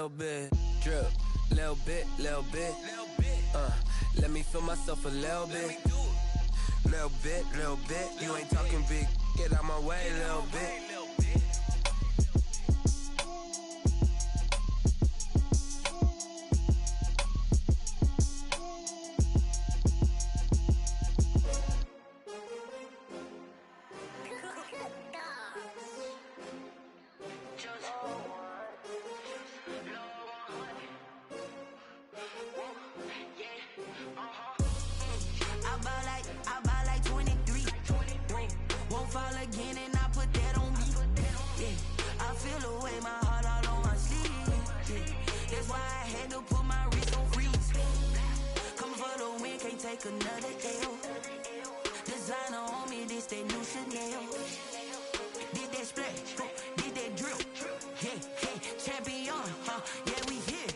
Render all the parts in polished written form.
little bit. Drip, little bit, little bit. Let me feel myself a little bit. Little bit, little bit. You ain't talking big. Get out my way, little bit. I buy like 23. Won't fall again and I put that on me. Yeah, I feel away my heart all on my sleeve. Yeah, that's why I had to put my wrist on freeze. Coming for the win, can't take another L. Designer on me, this that new Chanel. Did that splash, did that drip. Yeah, champion, yeah, we here.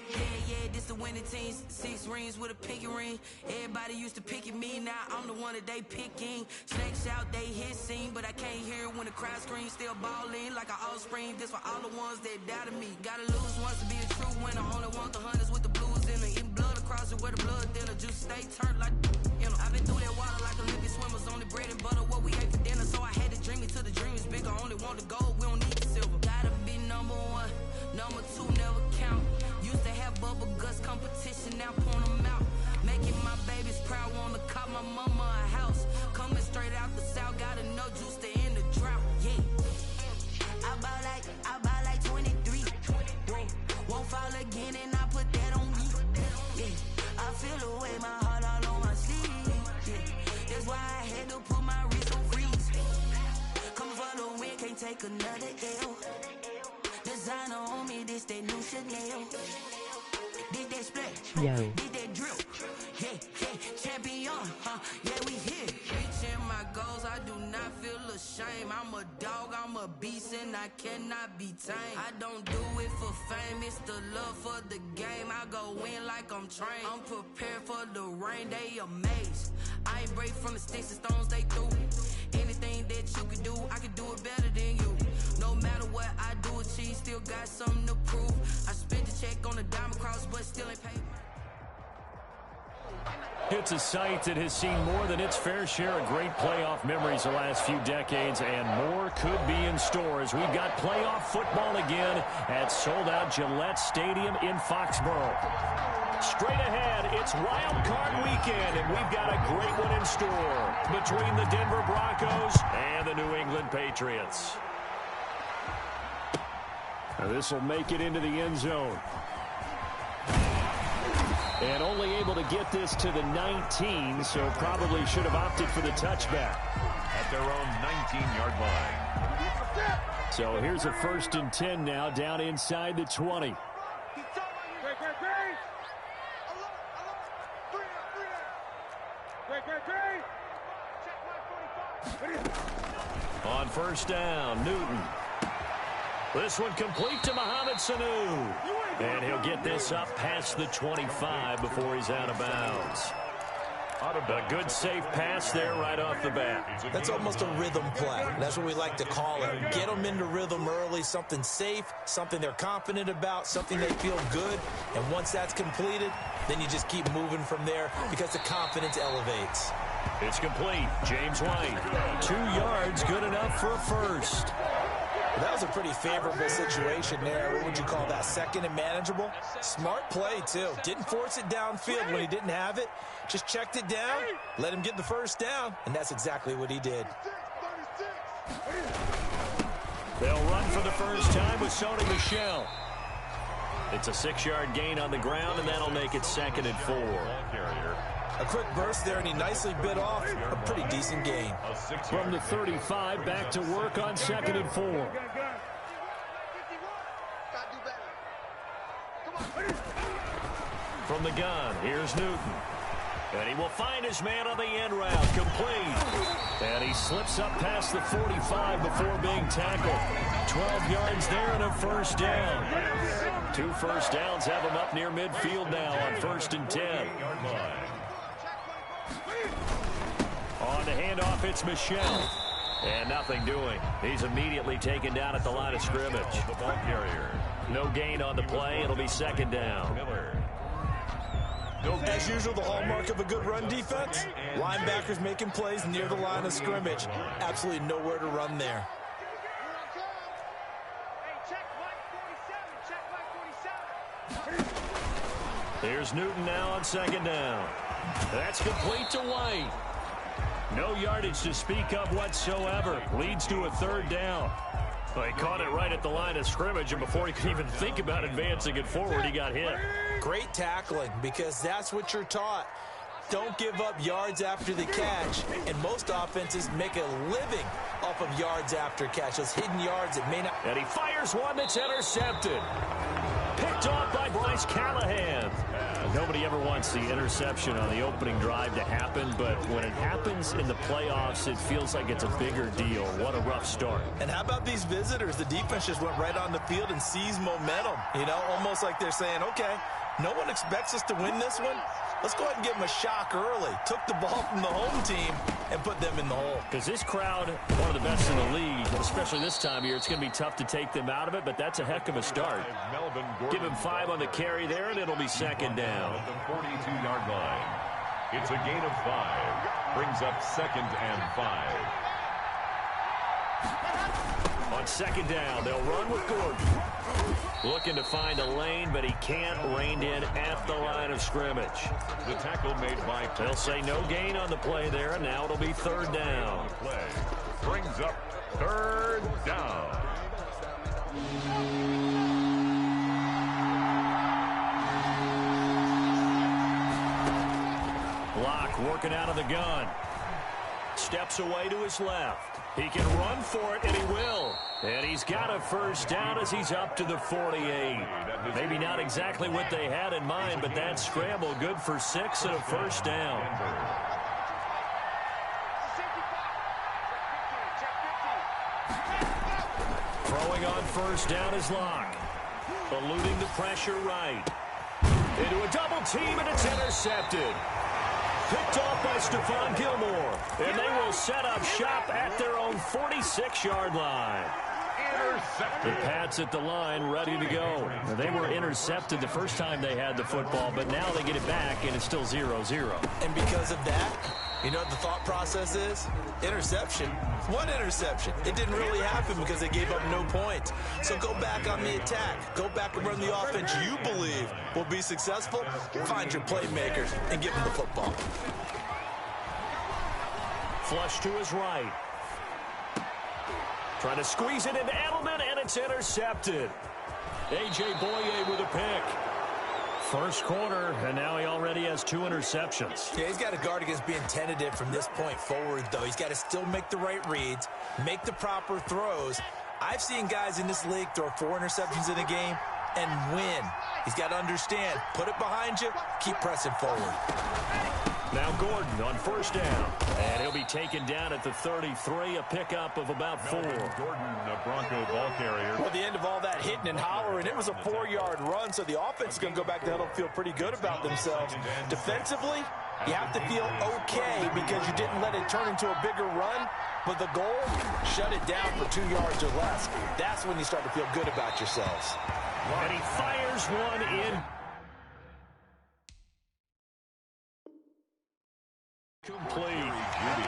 Yeah, this the winning team. 6 rings with a pinky ring. Everybody used to pick at me, now I'm the one that they picking. Snakes out, they hit scene, but I can't hear it when the crowd screams. Still ballin' like an offspring. This for all the ones that doubted me. Gotta lose once to be a true winner. Only want the hunters with the blues in it. Eating blood across it where the blood thinner. Juice stay turned like, you know. I've been through that water like Olympic swimmers. Only bread and butter, what we ate for dinner. So I had to dream it till the dream is bigger. Only want the gold, we don't need the silver. Gotta be number 1, number 2 never count. Used to have bubble guts competition, now point them out. Making my babies proud, wanna cop my mama a house. Coming straight out the south, got enough juice to end the drought. Yeah, I buy like 23. Won't fall again and I put that on me. Yeah, I feel away my heart all on my sleeve. Yeah, that's why I had to put my wrist on freeze. Coming for the win, can't take another L. Designer on me, this that new Chanel. Did that splash, did that drip. Yeah, champion, yeah, we here. Reaching my goals, I do not feel ashamed. I'm a dog, I'm a beast, and I cannot be tamed. I don't do it for fame, it's the love for the game. I go in like I'm trained. I'm prepared for the rain, they amazed. I ain't break from the sticks and stones they threw. Anything that you can do, I can do it better than you. No matter what I do, achieve, still got something to prove. I spent the check on the diamond cross, but still ain't paid. It's a site that has seen more than its fair share of great playoff memories the last few decades, and more could be in store as we've got playoff football again at sold-out Gillette Stadium in Foxborough. Straight ahead, it's Wild Card Weekend, and we've got a great one in store between the Denver Broncos and the New England Patriots. Now this will make it into the end zone. And only able to get this to the 19, so probably should have opted for the touchback. At their own 19-yard line. So here's a 1st and 10 now, down inside the 20. On 1st down, Newton. This one complete to Mohamed Sanu. And he'll get this up past the 25 before he's out of bounds. A good safe pass there right off the bat. That's almost a rhythm play. That's what we like to call it. Get them into rhythm early, something safe, something they're confident about, something they feel good. And once that's completed, then you just keep moving from there because the confidence elevates. It's complete. James White. 2 yards, good enough for a first. That was a pretty favorable situation there. What would you call that? 2nd and manageable? Smart play, too. Didn't force it downfield when he didn't have it. Just checked it down, let him get the 1st down, and that's exactly what he did. They'll run for the first time with Sony Michel. It's a 6-yard gain on the ground, and that'll make it 2nd and 4. A quick burst there, and he nicely bit off a pretty decent gain. From the 35, back to work on 2nd and 4. From the gun, here's Newton. And he will find his man on the end route, complete. And he slips up past the 45 before being tackled. 12 yards there and a 1st down. 2 first downs have him up near midfield now on 1st and 10. On the handoff, it's Michel. And nothing doing. He's immediately taken down at the line of scrimmage. The ball carrier. No gain on the play. It'll be second down. As usual, the hallmark of a good run defense, linebackers making plays near the line of scrimmage. Absolutely nowhere to run there. Here's Newton now on second down. That's complete to White. No yardage to speak of whatsoever. Leads to a third down. Well, he caught it right at the line of scrimmage, and before he could even think about advancing it forward, he got hit. Great tackling, because that's what you're taught. Don't give up yards after the catch, and most offenses make a living off of yards after catch. Those hidden yards that may not... And he fires one that's intercepted. Picked off by Bryce Callahan. Nobody ever wants the interception on the opening drive to happen, but when it happens in the playoffs, it feels like it's a bigger deal. What a rough start. And how about these visitors? The defense just went right on the field and seized momentum. You know, almost like they're saying, okay, no one expects us to win this one. Let's go ahead and give them a shock early. Took the ball from the home team and put them in the hole. Because this crowd, one of the best in the league, especially this time of year, it's going to be tough to take them out of it, but that's a heck of a start. Give him 5 on the carry there, and it'll be second down. At the 42-yard line. It's a gain of 5. Brings up second and 5. On second down, they'll run with Gordon. Looking to find a lane, but he can't. Reined in at the line of scrimmage. The tackle made by... They'll say no gain on the play there, and now it'll be third down. Play brings up third down. Locke working out of the gun. Steps away to his left. He can run for it, and he will. And he's got a first down as he's up to the 48. Maybe not exactly what they had in mind, but that scramble good for 6 and a first down. Throwing on first down is Locke. Eluding the pressure right. Into a double team, and it's intercepted. Picked off by Stephon Gilmore. And they will set up shop at their own 46-yard line. The Pats at the line, ready to go. They were intercepted the first time they had the football, but now they get it back, and it's still 0-0. And because of that, you know what the thought process is? Interception. One interception. It didn't really happen because they gave up no points. So go back on the attack. Go back and run the offense you believe will be successful. Find your playmakers and give them the football. Flush to his right. Trying to squeeze it into Edelman, and it's intercepted. A.J. Boye with a pick. First quarter, and now he already has 2 interceptions. Yeah, he's got to guard against being tentative from this point forward, though. He's got to still make the right reads, make the proper throws. I've seen guys in this league throw 4 interceptions in a game and win. He's got to understand, put it behind you, keep pressing forward. Now Gordon on first down, and he'll be taken down at the 33, a pickup of about 4. Gordon, a Bronco ball carrier. Well, the end of all that hitting and hollering, it was a 4-yard run, so the offense is going to go back to huddle, feel pretty good about themselves. Defensively, you have to feel okay because you didn't let it turn into a bigger run, but the goal, shut it down for 2 yards or less. That's when you start to feel good about yourselves. And he fires one in. Complete.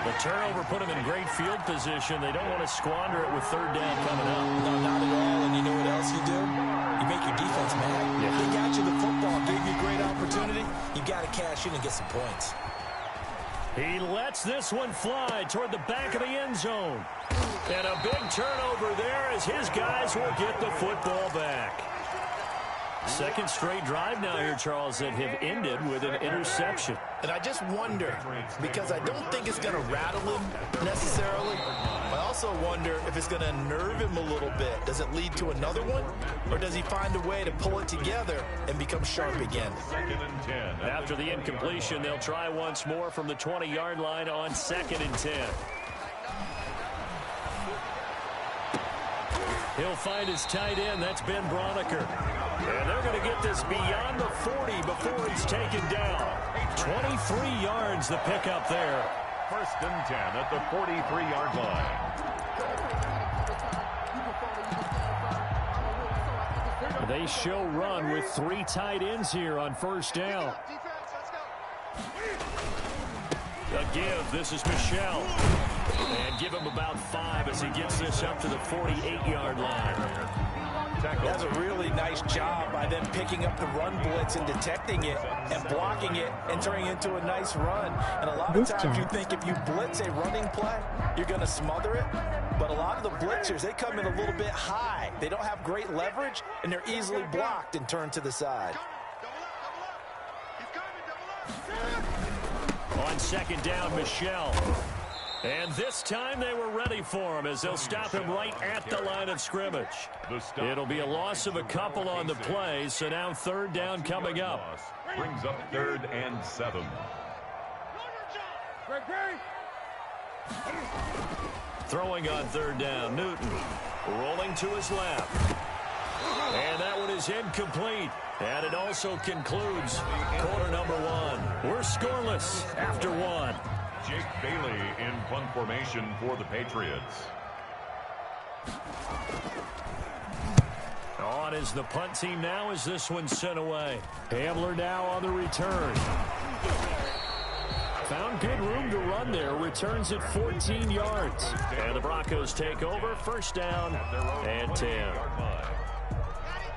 The turnover put him in great field position. They don't want to squander it with third down coming up. No, not at all. And you know what else you do? You make your defense mad. Yeah. They got you the football, gave you a great opportunity. You got to cash in and get some points. He lets this one fly toward the back of the end zone. And a big turnover there as his guys will get the football back. Second straight drive now here, Charles, that have ended with an interception. And I just wonder, because I don't think it's going to rattle him necessarily. I also wonder if it's going to nerve him a little bit. Does it lead to another one? Or does he find a way to pull it together and become sharp again? Second and 10. After the incompletion, they'll try once more from the 20-yard line on 2nd and 10. He'll find his tight end. That's Ben Broniker. And they're going to get this beyond the 40 before he's taken down. 23 yards the pickup there. First and 10 at the 43-yard line. They show run with 3 tight ends here on first down. A give. This is Michel. And give him about 5 as he gets this up to the 48-yard line. That's a really nice job by them picking up the run blitz and detecting it and blocking it and turning it into a nice run. And a lot of times you think if you blitz a running play, you're going to smother it. But a lot of the blitzers, they come in a little bit high. They don't have great leverage, and they're easily blocked and turned to the side. On second down, Michel. And this time they were ready for him as they'll stop him right at the line of scrimmage. It'll be a loss of a couple on the play, so now third down coming up. Brings up 3rd and 7. Throwing on third down, Newton. Rolling to his left. And that one is incomplete. And it also concludes quarter number 1. We're scoreless after 1. Jake Bailey in punt formation for the Patriots. On is the punt team now as this one's sent away. Hamler now on the return. Found good room to run there. Returns at 14 yards. And the Broncos take over. First down and 10.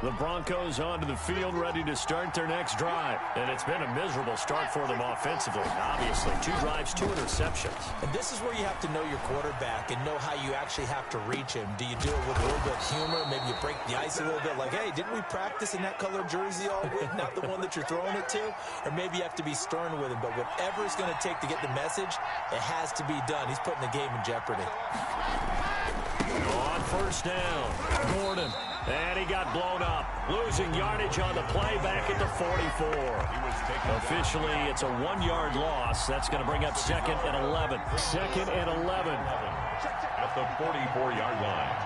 The Broncos onto the field, ready to start their next drive. And it's been a miserable start for them offensively. Obviously, 2 drives, 2 interceptions. And this is where you have to know your quarterback and know how you actually have to reach him. Do you do it with a little bit of humor? Maybe you break the ice a little bit like, hey, didn't we practice in that color jersey all week? Not the one that you're throwing it to? Or maybe you have to be stern with him. But whatever it's going to take to get the message, it has to be done. He's putting the game in jeopardy. On first down, Gordon. And he got blown up. Losing yardage on the play back at the 44. Officially, it's a 1-yard loss. That's going to bring up 2nd and 11. 2nd and 11. At the 44-yard line.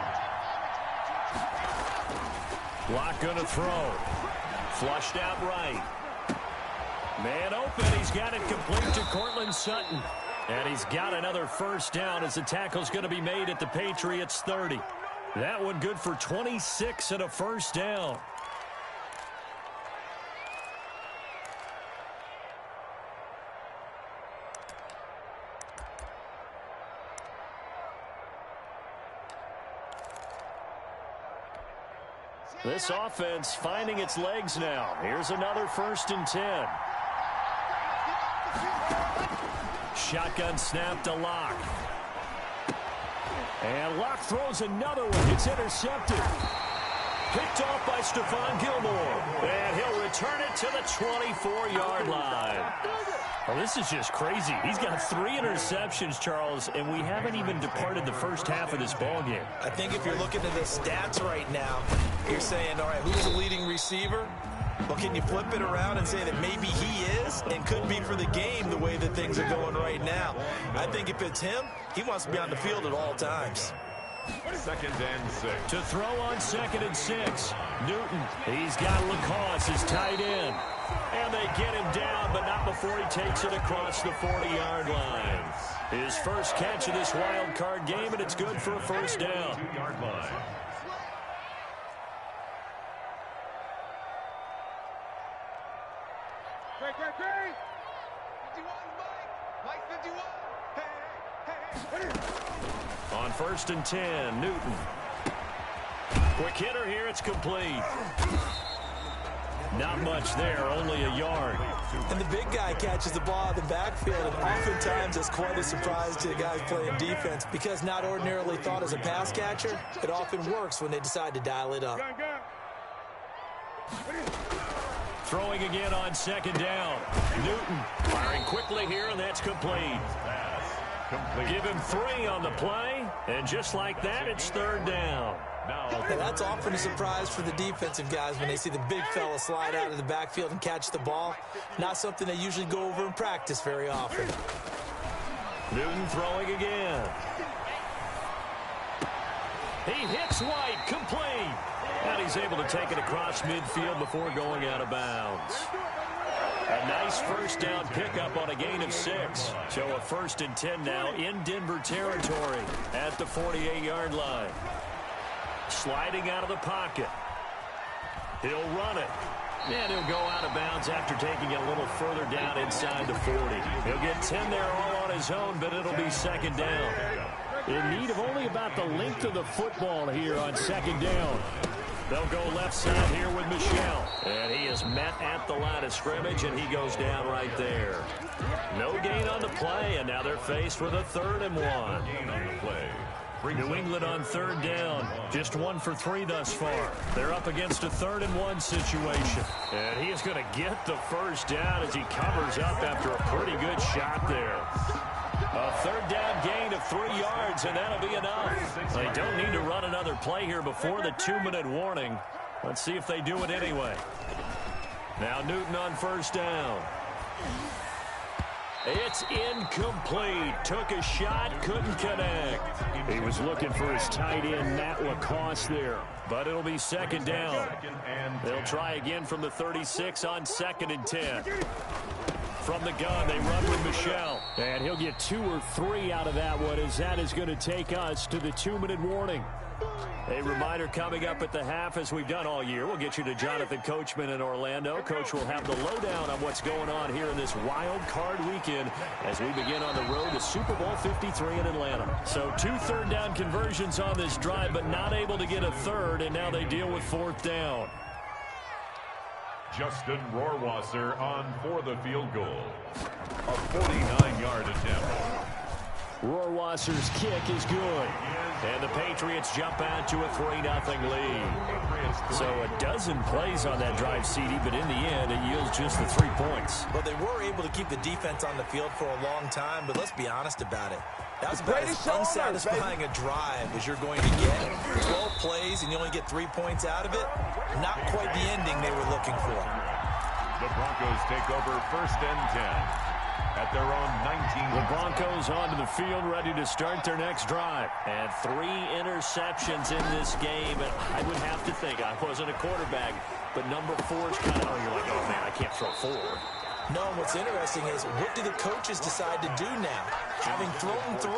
Block going to throw. Flushed out right. Man open. He's got it complete to Cortland Sutton. And he's got another first down as the tackle's going to be made at the Patriots 30. That one good for 26 and a first down. This offense finding its legs now. Here's another 1st and 10. Shotgun snap to Locke. And Locke throws another one. It's intercepted. Picked off by Stephon Gilmore. And he'll return it to the 24-yard line. Well, this is just crazy. He's got 3 interceptions, Charles, and we haven't even departed the first half of this ballgame. I think if you're looking at the stats right now, you're saying, all right, who's the leading receiver? Well, can you flip it around and say that maybe he is and could be for the game the way that things are going right now? I think if it's him, he wants to be on the field at all times. 2nd and 6. To throw on 2nd and 6. Newton, he's got Lacoste, his tight end. And they get him down, but not before he takes it across the 40-yard line. His first catch of this wild card game, and it's good for a first down. 2-yard line. Great. 51, Mike 51. Hey. On 1st and 10, Newton. Quick hitter here, it's complete. Not much there, only a yard. And the big guy catches the ball in the backfield, and oftentimes it's quite a surprise to the guys playing defense because not ordinarily thought as a pass catcher, it often works when they decide to dial it up. Throwing again on 2nd down. Newton firing quickly here, and that's complete. Give him 3 on the play, and just like that, it's 3rd down. Now, that's often a surprise for the defensive guys when they see the big fella slide out of the backfield and catch the ball. Not something they usually go over in practice very often. Newton throwing again. He hits White, complete. And he's able to take it across midfield before going out of bounds. A nice first down pickup on a gain of 6. So a 1st and 10 now in Denver territory at the 48-yard line. Sliding out of the pocket. He'll run it. And he'll go out of bounds after taking it a little further down inside the 40. He'll get 10 there all on his own, but it'll be second down. In need of only about the length of the football here on second down. They'll go left side here with Michel. And he is met at the line of scrimmage, and he goes down right there. No gain on the play, and now they're faced with a 3rd and 1. Gain on the play. New England on 3rd down. Just 1 for 3 thus far. They're up against a 3rd and 1 situation. And he is going to get the first down as he covers up after a pretty good shot there. A 3rd down gain of 3 yards, and that'll be enough. They don't need to run another play here before the 2-minute warning. Let's see if they do it anyway. Now Newton on 1st down. It's incomplete. Took a shot, couldn't connect. He was looking for his tight end, Matt Lacoste there. But it'll be second down. They'll try again from the 36 on 2nd and 10. From the gun, they run with Michel. And he'll get 2 or 3 out of that one, as that is going to take us to the 2-minute warning. A reminder coming up at the half, as we've done all year. We'll get you to Jonathan Coachman in Orlando. Coach will have the lowdown on what's going on here in this wild card weekend as we begin on the road to Super Bowl 53 in Atlanta. So 2 3rd down conversions on this drive, but not able to get a 3rd, and now they deal with 4th down. Justin Rohrwasser on for the field goal. A 49-yard attempt. Rohrwasser's kick is good. And the Patriots jump out to a 3-0 lead. So a dozen plays on that drive, CD, but in the end, it yields just the 3 points. Well, they were able to keep the defense on the field for a long time, but let's be honest about it. That was about as unsatisfying a drive as you're going to get. 12 plays, and you only get 3 points out of it. Not quite the ending they were looking for. The Broncos take over 1st and 10. At their own 19. The Broncos onto the field, ready to start their next drive. And 3 interceptions in this game. And I would have to think, I wasn't a quarterback, but number 4 is kind of, you're like, oh, man, I can't throw 4. No, what's interesting is, what do the coaches decide to do now? Having thrown 3,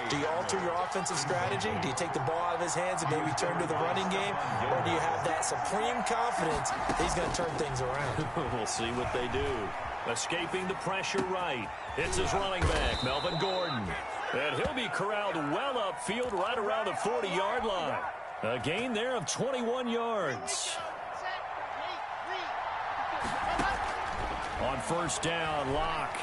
do you alter your offensive strategy? Do you take the ball out of his hands and maybe turn to the running game? Or do you have that supreme confidence that he's going to turn things around? We'll see what they do. Escaping the pressure right. It's his running back, Melvin Gordon. And he'll be corralled well upfield right around the 40-yard line. A gain there of 21 yards. On 1st down, Locke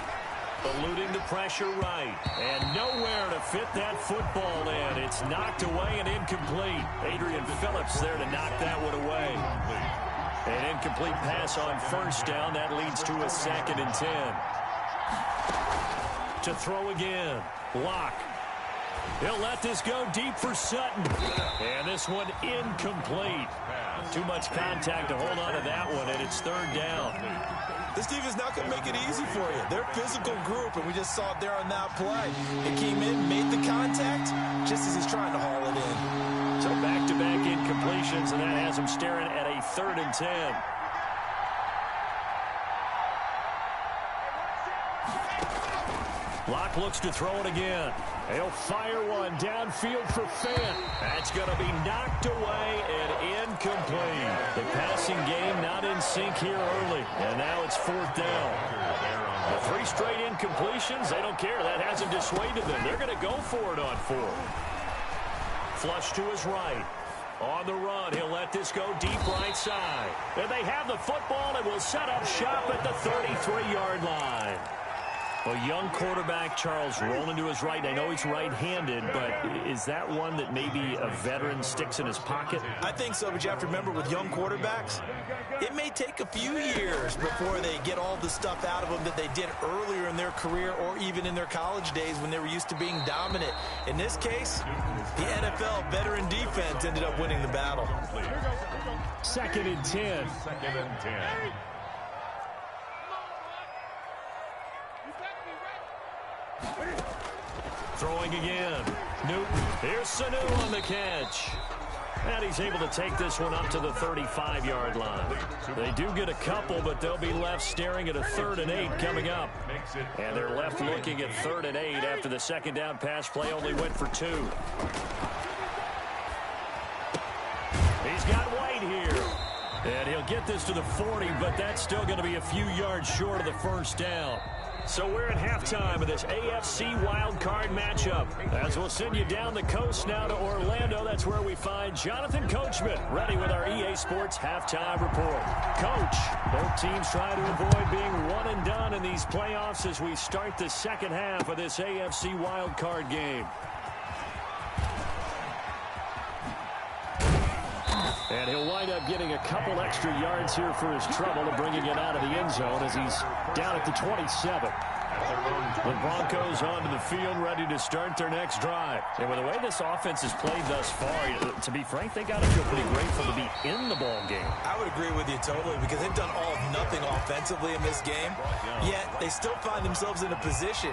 eluding the pressure right. And nowhere to fit that football in. It's knocked away and incomplete. Adrian Phillips there to knock that one away. An incomplete pass on 1st down. That leads to a 2nd and 10. To throw again. Locke. He'll let this go deep for Sutton. And this one incomplete. Too much contact to hold on to that one, and it's 3rd down. This defense not going to make it easy for you. They're a physical group, and we just saw it there on that play. It came in, made the contact, just as he's trying to haul it in. So back-to-back incompletions, and that has him staring at a 3rd and 10. Locke looks to throw it again. He'll fire one downfield for Fant. That's going to be knocked away and incomplete. The passing game not in sync here early, and now it's 4th down. The 3 straight incompletions, they don't care. That hasn't dissuaded them. They're going to go for it on 4th. Flush to his right. On the run, he'll let this go deep right side. And they have the football and will set up shop at the 33-yard line. A young quarterback, Charles, rolling to his right. I know he's right-handed, but is that one that maybe a veteran sticks in his pocket? I think so, but you have to remember with young quarterbacks, it may take a few years before they get all the stuff out of them that they did earlier in their career or even in their college days when they were used to being dominant. In this case, the NFL veteran defense ended up winning the battle. 2nd and 10. 2nd and 10. Throwing again. Newton. Here's Sanu on the catch. And he's able to take this one up to the 35-yard line. They do get a couple, but they'll be left staring at a 3rd and 8 coming up. And they're left looking at 3rd and 8 after the 2nd down pass play only went for 2. He's got White here. And he'll get this to the 40, but that's still going to be a few yards short of the first down. So we're at halftime of this AFC wildcard matchup. As we'll send you down the coast now to Orlando, that's where we find Jonathan Coachman, ready with our EA Sports halftime report. Coach, both teams try to avoid being one and done in these playoffs as we start the second half of this AFC wildcard game. And he'll wind up getting a couple extra yards here for his trouble and bringing it out of the end zone as he's down at the 27. The Broncos onto the field, ready to start their next drive. And with the way this offense has played thus far, to be frank, they got to feel pretty grateful to be in the ball game. I would agree with you totally because they've done all of nothing offensively in this game, yet they still find themselves in a position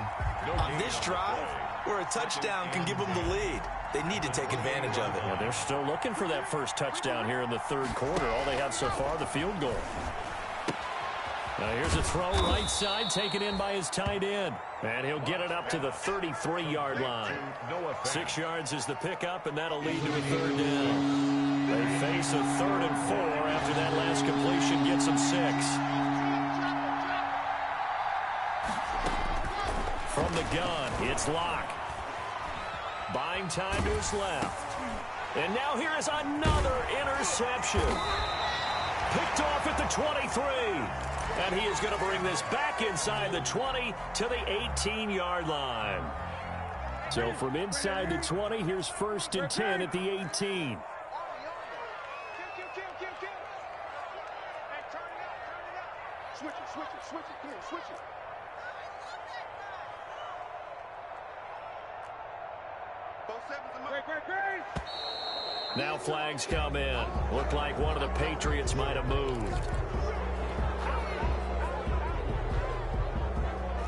on this drive where a touchdown can give them the lead. They need to take advantage of it. Well, they're still looking for that first touchdown here in the third quarter. All they have so far, the field goal. Now here's a throw right side, taken in by his tight end. And he'll get it up to the 33-yard line. 6 yards is the pickup, and that'll lead to a third down. They face a 3rd and 4 after that last completion gets them 6. From the gun, it's Locke. Buying time to his left. And now here is another interception. Picked off at the 23. And he is going to bring this back inside the 20 to the 18-yard line. So from inside the 20, here's 1st and 10 at the 18. Switch it. Now flags come in. Looked like one of the Patriots might have moved.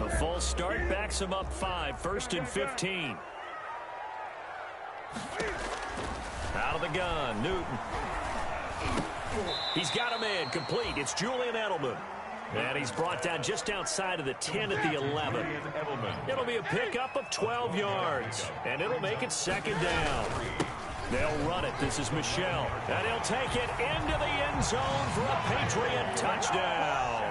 A full start backs him up 5. 1st and 15. Out of the gun, Newton. He's got him in, complete. It's Julian Edelman. And he's brought down just outside of the 10 at the 11. It'll be a pickup of 12 yards. And it'll make it 2nd down. They'll run it. This is Michel. And he'll take it into the end zone for a Patriot touchdown.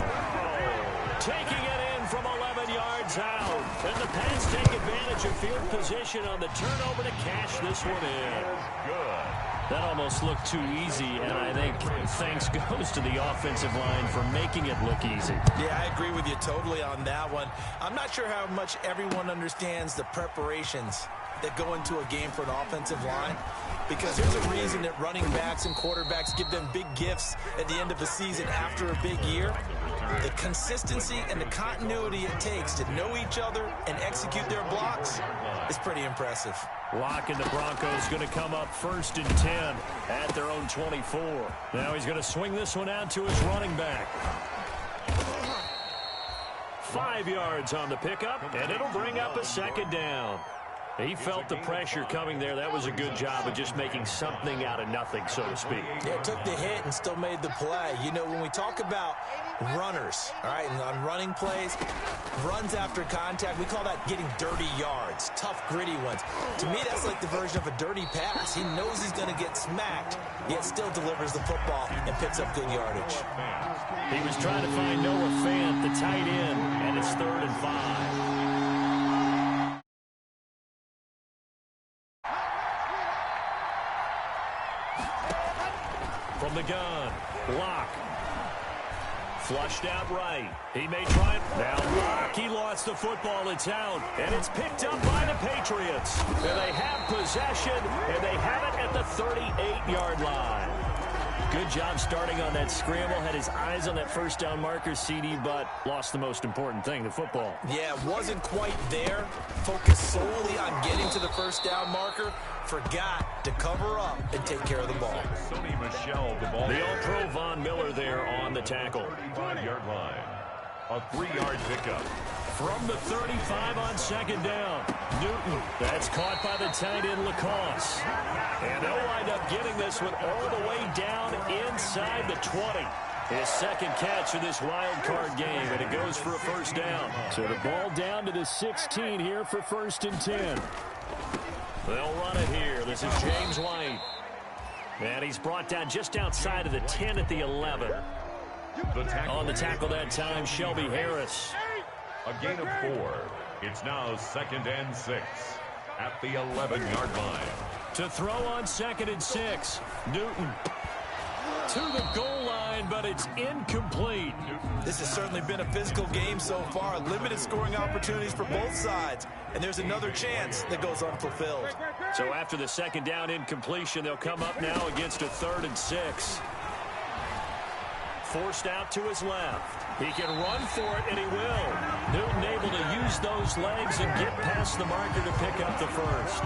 Taking it in from 11 yards out. And the Pats take advantage of field position on the turnover to cash this one in. Good. That almost looked too easy, and I think thanks goes to the offensive line for making it look easy. Yeah, I agree with you totally on that one. I'm not sure how much everyone understands the preparations that go into a game for an offensive line, because there's a reason that running backs and quarterbacks give them big gifts at the end of the season after a big year. The consistency and the continuity it takes to know each other and execute their blocks is pretty impressive. Locke and the Broncos going to come up 1st and 10 at their own 24. Now he's going to swing this one out to his running back. 5 yards on the pickup, and it'll bring up a 2nd down. He felt the pressure coming there. That was a good job of just making something out of nothing, so to speak. Yeah, took the hit and still made the play. You know, when we talk about runners, all right, and on running plays, runs after contact, we call that getting dirty yards, tough, gritty ones. To me, that's like the version of a dirty pass. He knows he's going to get smacked, yet still delivers the football and picks up good yardage. He was trying to find Noah Fant, the tight end, and it's 3rd and 5. From the gun, Locke. Flushed out right. He may try it. Now Locke, he lost the football. It's out. And it's picked up by the Patriots. And they have possession, and they have it at the 38-yard line. Good job starting on that scramble. Had his eyes on that first down marker, CD, but lost the most important thing, the football. Yeah, wasn't quite there. Focused solely on getting to the first down marker. Forgot to cover up and take care of the ball. The All-Pro Von Miller there on the tackle. 35-yard line. A 3-yard pickup. From the 35 on 2nd down. Newton, that's caught by the tight end Lacoste. And they'll wind up getting this one all the way down inside the 20. His 2nd catch of this wild card game, and it goes for a 1st down. So the ball down to the 16 here for 1st and 10. They'll run it here. This is James White. And he's brought down just outside of the 10 at the 11. On the tackle that time, Shelby Harris. A gain of 4. It's now 2nd and 6 at the 11-yard line. To throw on 2nd and 6. Newton to the goal line, but it's incomplete. This has certainly been a physical game so far. Limited scoring opportunities for both sides. And there's another chance that goes unfulfilled. So after the 2nd down incompletion, they'll come up now against a 3rd and 6. Forced out to his left. He can run for it, and he will. Newton able to use those legs and get past the marker to pick up the first.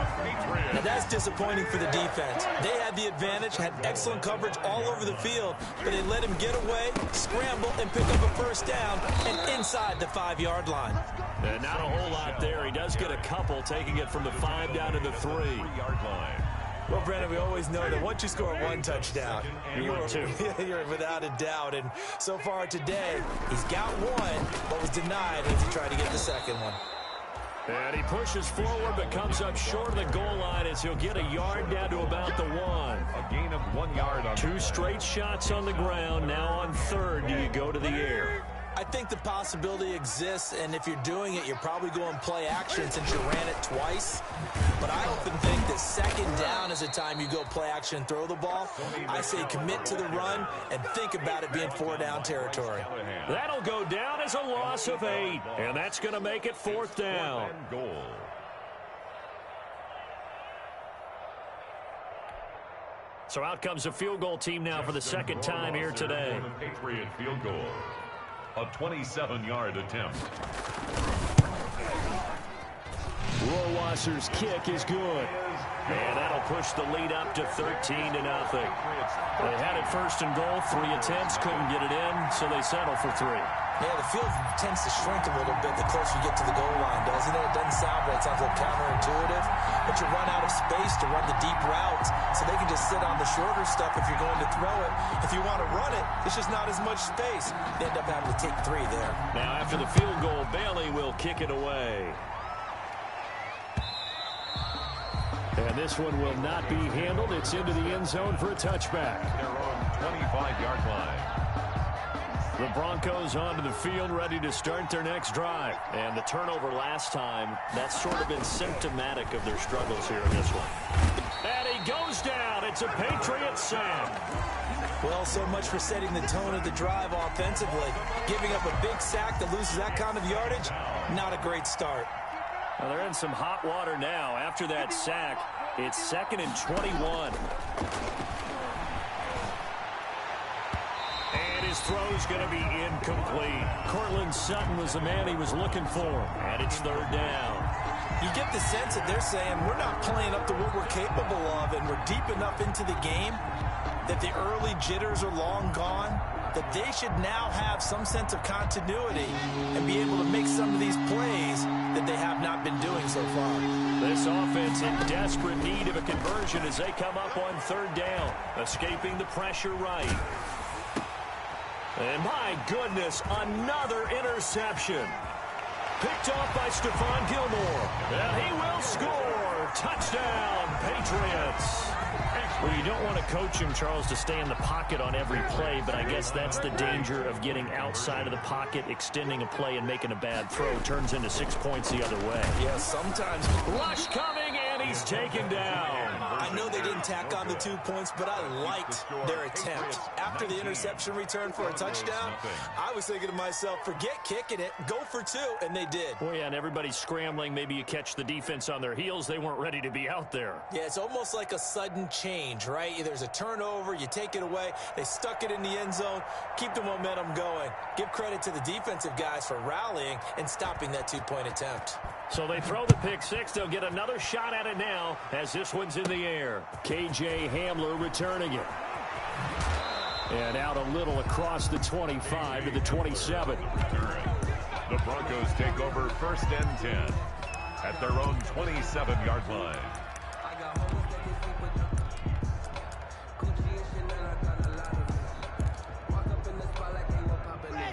Now that's disappointing for the defense. They had the advantage, had excellent coverage all over the field, but they let him get away, scramble, and pick up a first down and inside the 5-yard line. And not a whole lot there. He does get a couple, taking it from the 5 down to the 3-yard line. Well, Brandon, we always know that once you score one touchdown, you're without a doubt. And so far today, he's got one, but was denied as he tried to get the second one. And he pushes forward, but comes up short of the goal line as he'll get a yard down to about the 1. A gain of 1 yard on 2 straight shots on the ground. Now on 3rd, do you go to the air? I think the possibility exists, and if you're doing it, you're probably going play action since you ran it twice. But I often think that 2nd down is the time you go play action and throw the ball. I say commit to the run and think about it being 4-down territory. That'll go down as a loss of 8, and that's going to make it 4th down. Goal. So out comes a field goal team now for the 2nd time here today. Patriot field goal. A 27-yard attempt. Rohrwasser's kick is good. And that'll push the lead up to 13-0. They had it 1st and goal, 3 attempts, couldn't get it in, so they settle for 3. Yeah, the field tends to shrink a little bit the closer you get to the goal line, doesn't it? It doesn't sound right. It sounds a little counterintuitive. But you run out of space to run the deep routes, so they can just sit on the shorter stuff if you're going to throw it. If you want to run it, it's just not as much space. They end up having to take 3 there. Now after the field goal, Bailey will kick it away. And this one will not be handled. It's into the end zone for a touchback. Their own 25-yard line. The Broncos onto the field, ready to start their next drive. And the turnover last time, that's sort of been symptomatic of their struggles here in this one. And he goes down. It's a Patriot sack. Well, so much for setting the tone of the drive offensively. Giving up a big sack that loses that kind of yardage, not a great start. Well, they're in some hot water now. After that sack, it's 2nd and 21. And his throw's going to be incomplete. Cortland Sutton was the man he was looking for. And it's 3rd down. You get the sense that they're saying we're not playing up to what we're capable of, and we're deep enough into the game that the early jitters are long gone, that they should now have some sense of continuity and be able to make some of these plays that they have not been doing so far. This offense in desperate need of a conversion as they come up on 3rd down, escaping the pressure right. And my goodness, another interception. Picked off by Stephon Gilmore. And he will score. Touchdown, Patriots. Well, you don't want to coach him, Charles, to stay in the pocket on every play, but I guess that's the danger of getting outside of the pocket, extending a play, and making a bad throw. Turns into 6 points the other way. Yeah, sometimes. Rush coming, and he's taken down. I know they didn't tack on the 2 points, but I liked their attempt. After the interception return for a touchdown, I was thinking to myself, forget kicking it, go for 2, and they did. Well, yeah, and everybody's scrambling. Maybe you catch the defense on their heels. They weren't ready to be out there. Yeah, it's almost like a sudden change, right? There's a turnover, you take it away, they stuck it in the end zone, keep the momentum going. Give credit to the defensive guys for rallying and stopping that 2-point attempt. So they throw the pick 6. They'll get another shot at it now as this one's in the air. KJ Hamler returning it. And out a little across the 25 to the 27. The Broncos take over 1st and 10 at their own 27-yard line.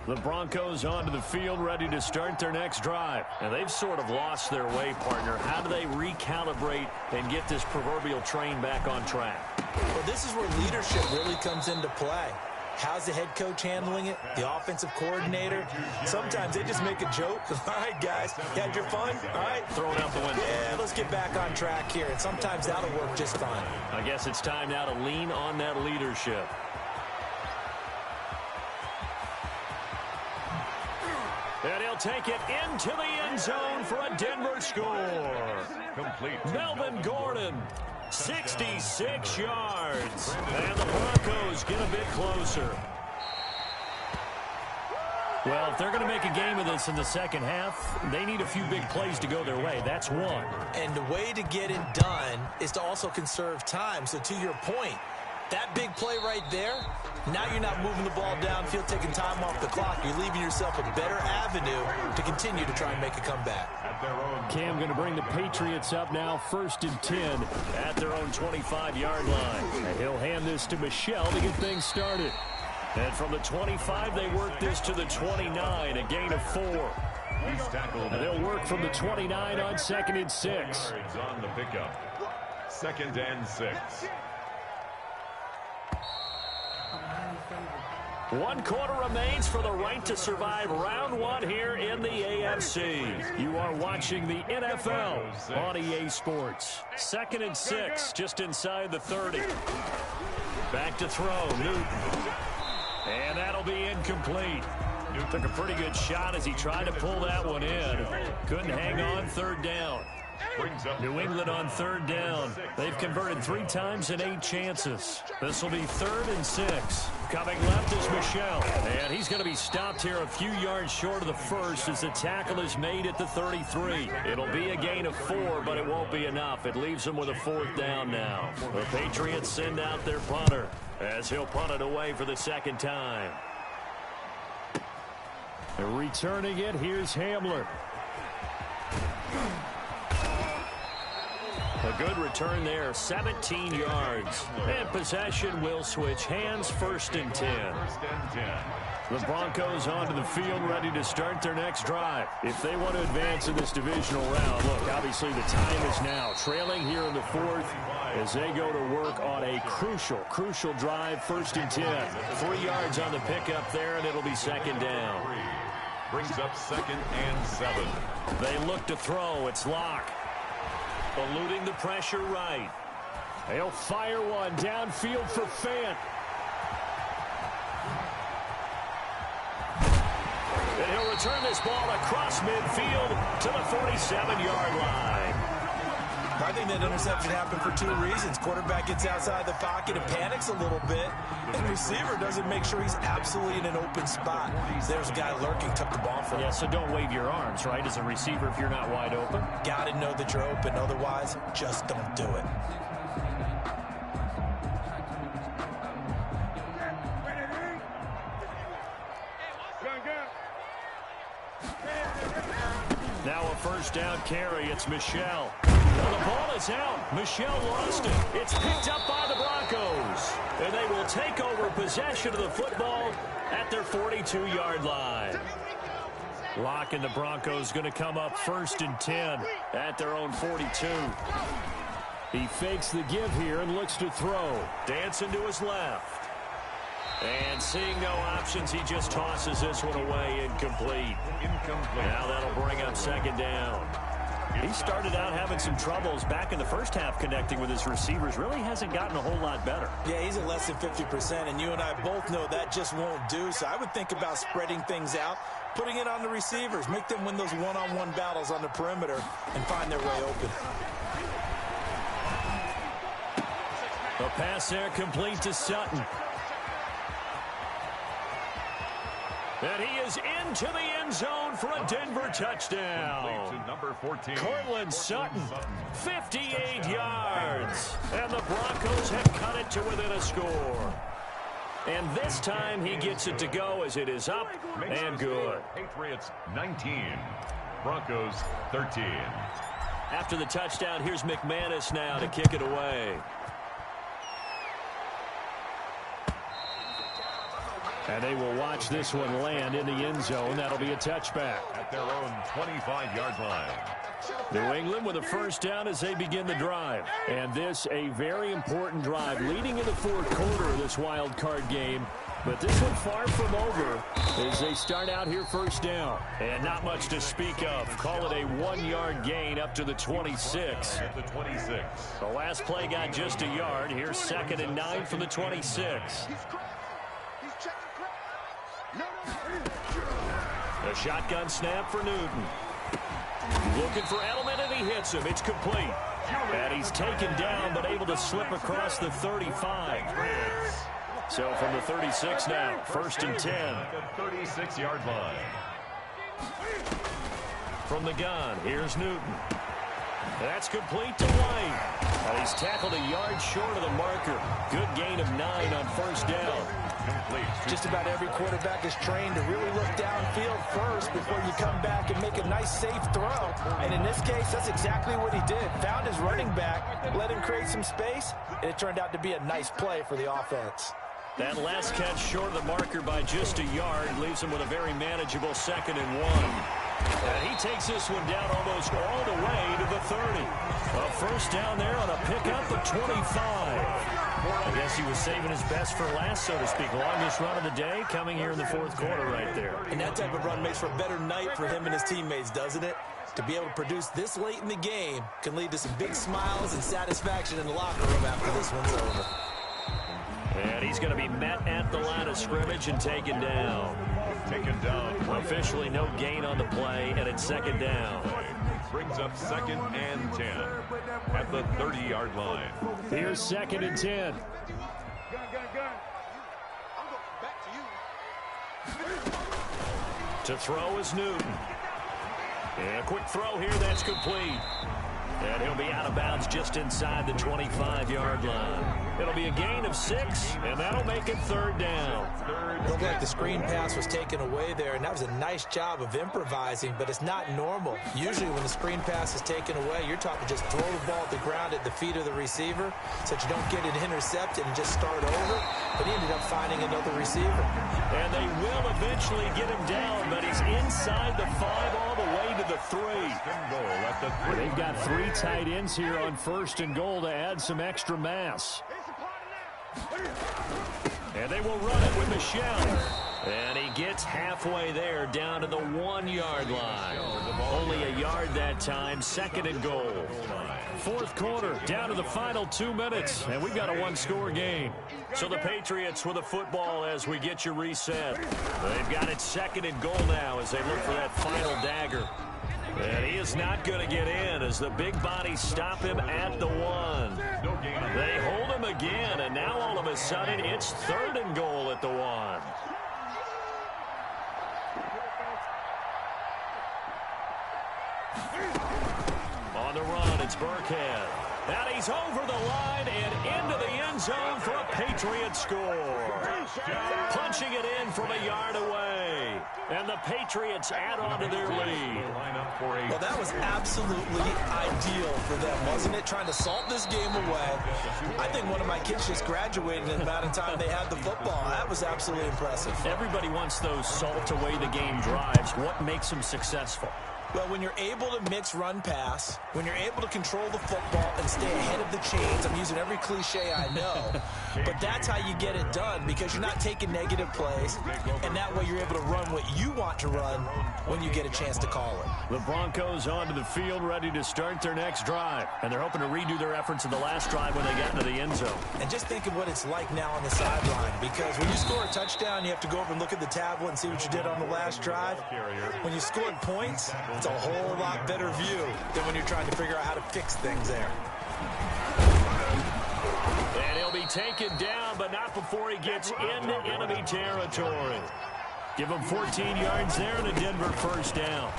The Broncos onto the field, ready to start their next drive. And they've sort of lost their way, partner. How do they recalibrate and get this proverbial train back on track? Well, this is where leadership really comes into play. How's the head coach handling it? The offensive coordinator? Sometimes they just make a joke. All right, guys, you had your fun? All right. Throw it out the window. Yeah, let's get back on track here. And sometimes that'll work just fine. I guess it's time now to lean on that leadership. And he'll take it into the end zone for a Denver score. Complete. Melvin Gordon, 66 yards. And the Broncos get a bit closer. Well, if they're going to make a game of this in the second half, they need a few big plays to go their way. That's one. And the way to get it done is to also conserve time. So to your point, that big play right there, now you're not moving the ball downfield, taking time off the clock. You're leaving yourself a better avenue to continue to try and make a comeback. Cam going to bring the Patriots up now, 1st and 10 at their own 25-yard line. And he'll hand this to Michel to get things started. And from the 25, they work this to the 29, a gain of 4. He's tackled. And they'll work from the 29 on 2nd and 6. On the pickup. 2nd and 6. 1 quarter remains for the right to survive round 1 here in the AFC. You are watching the NFL on EA Sports. 2nd and 6, just inside the 30. Back to throw, Newton. And that'll be incomplete. Newton took a pretty good shot as he tried to pull that one in. Couldn't hang on, 3rd down. New England on 3rd down. They've converted 3 times in 8 chances. This will be 3rd and 6. Coming left is Michel. And he's going to be stopped here a few yards short of the 1st as the tackle is made at the 33. It'll be a gain of 4, but it won't be enough. It leaves them with a 4th down now. The Patriots send out their punter as he'll punt it away for the 2nd time. Returning it, here's Hamler. A good return there, 17 yards. And possession will switch hands, 1st and 10. 1st and 10. The Broncos onto the field, ready to start their next drive. If they want to advance in this divisional round, look, obviously the time is now. Trailing here in the 4th as they go to work on a crucial drive, 1st and 10. 3 yards on the pickup there, and it'll be 2nd down. Brings up 2nd and 7. They look to throw. It's Locke. Eluding the pressure right. They'll fire one downfield for Fant. And he'll return this ball across midfield to the 47-yard line. I think that interception happened for 2 reasons. Quarterback gets outside the pocket and panics a little bit. And receiver doesn't make sure he's absolutely in an open spot. There's a guy lurking, took the ball from him. Yeah, so don't wave your arms, right, as a receiver if you're not wide open. Got to know that you're open. Otherwise, just don't do it. Now a 1st down carry. It's Michel. Well, the ball is out. Michel lost it. It's picked up by the Broncos. And they will take over possession of the football at their 42-yard line. Locke and the Broncos going to come up 1st and 10 at their own 42. He fakes the give here and looks to throw. Dancing to his left. And seeing no options, he just tosses this one away, incomplete. Now that'll bring up 2nd down. He started out having some troubles back in the 1st half connecting with his receivers. Really hasn't gotten a whole lot better. Yeah, he's at less than 50%, and you and I both know that just won't do. So I would think about spreading things out, putting it on the receivers, make them win those one-on-one battles on the perimeter, and find their way open. The pass there complete to Sutton. And he is into the end zone for a Denver touchdown. To number 14. Cortland Sutton, 58 yards. And the Broncos have cut it to within a score. And this time he gets it to go as it is up and good. Patriots 19. Broncos 13. After the touchdown, here's McManus now to kick it away. And they will watch this one land in the end zone. That'll be a touchback. At their own 25-yard line. New England with a 1st down as they begin the drive. And this a very important drive leading in the 4th quarter of this wild card game. But this one far from over as they start out here first down. And not much to speak of. Call it a 1-yard gain up to the 26. At the 26. The last play got just a yard. Here's 2nd and 9 from the 26. A shotgun snap for Newton. Looking for Edelman, and he hits him. It's complete. And he's taken down, but able to slip across the 35. So from the 36 now, 1st and 10. The 36-yard line. From the gun, here's Newton. That's complete to White. And he's tackled a yard short of the marker. Good gain of 9 on 1st down. Complete. Just about every quarterback is trained to really look downfield first before you come back and make a nice, safe throw. And in this case, that's exactly what he did. Found his running back, let him create some space, and it turned out to be a nice play for the offense. That last catch short of the marker by just a yard leaves him with a very manageable 2nd and 1. And he takes this one down almost all the way to the 30. A first down there on a pickup of 25. I guess he was saving his best for last, so to speak. Longest run of the day coming here in the 4th quarter right there. And that type of run makes for a better night for him and his teammates, doesn't it? To be able to produce this late in the game can lead to some big smiles and satisfaction in the locker room after this one's over. And he's going to be met at the line of scrimmage and taken down. Taken down. Officially no gain on the play, and it's 2nd down. Brings up 2nd and 10 at the 30-yard line. Here's 2nd and 10. Gun. I'm going back to you. To throw is Newton. And a quick throw here, that's complete. And he'll be out of bounds just inside the 25-yard line. It'll be a gain of 6, and that'll make it 3rd down. Looked like the screen pass was taken away there, and that was a nice job of improvising, but it's not normal. Usually when the screen pass is taken away, you're taught to just throw the ball at the ground at the feet of the receiver so that you don't get it intercepted and just start over. But he ended up finding another receiver. And they will eventually get him down, but he's inside the 5 all the way to the 3. They've got 3 tight ends here on 1st and goal to add some extra mass. And they will run it with Michelle. And he gets halfway there down to the 1-yard line. Only a yard that time, 2nd and goal. 4th quarter, down to the final 2 minutes, and we've got a 1-score game. So the Patriots with a football as we get you reset. They've got it 2nd and goal now as they look for that final dagger. And he is not going to get in as the big bodies stop him at the 1. They hold him again, and now all of a sudden it's 3rd and goal at the 1. On the run, it's Burkhead. And he's over the line and into the end zone for a Patriot score. Punching it in from a yard away. And the Patriots add on to their lead. Well, that was absolutely ideal for them, wasn't it? Trying to salt this game away. I think one of my kids just graduated in the amount of time they had the football. That was absolutely impressive. Everybody wants those salt away the game drives. What makes them successful? Well, when you're able to mix run-pass, when you're able to control the football and stay ahead of the chains, I'm using every cliche I know, but that's how you get it done because you're not taking negative plays, and that way you're able to run what you want to run when you get a chance to call it. The Broncos onto the field ready to start their next drive, and they're hoping to redo their efforts in the last drive when they got into the end zone. And just think of what it's like now on the sideline, because when you score a touchdown, you have to go over and look at the tablet and see what you did on the last drive. When you scored points, it's a whole lot better view than when you're trying to figure out how to fix things there. And he'll be taken down, but not before he gets into enemy territory. Give him 14 yards there and a Denver first down.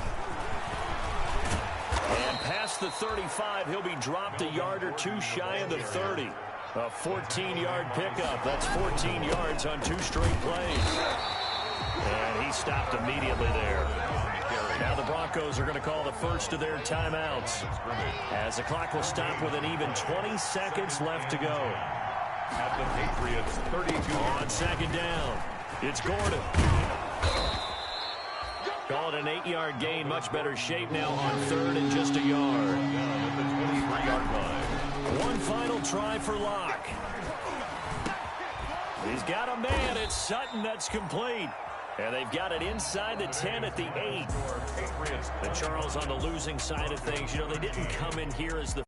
And past the 35, he'll be dropped a yard or 2 shy of the 30. A 14-yard pickup. That's 14 yards on 2 straight plays. And he stopped immediately there. Now the Broncos are going to call the first of their timeouts as the clock will stop with an even 20 seconds left to go. At the Patriots 32. On 2nd down, it's Gordon. Call it an 8-yard gain, much better shape now on 3rd and just a yard. At the 23-yard line. One final try for Locke. He's got a man. It's Sutton that's complete. And they've got it inside the 10 at the 8. The Charles on the losing side of things. You know, they didn't come in here as the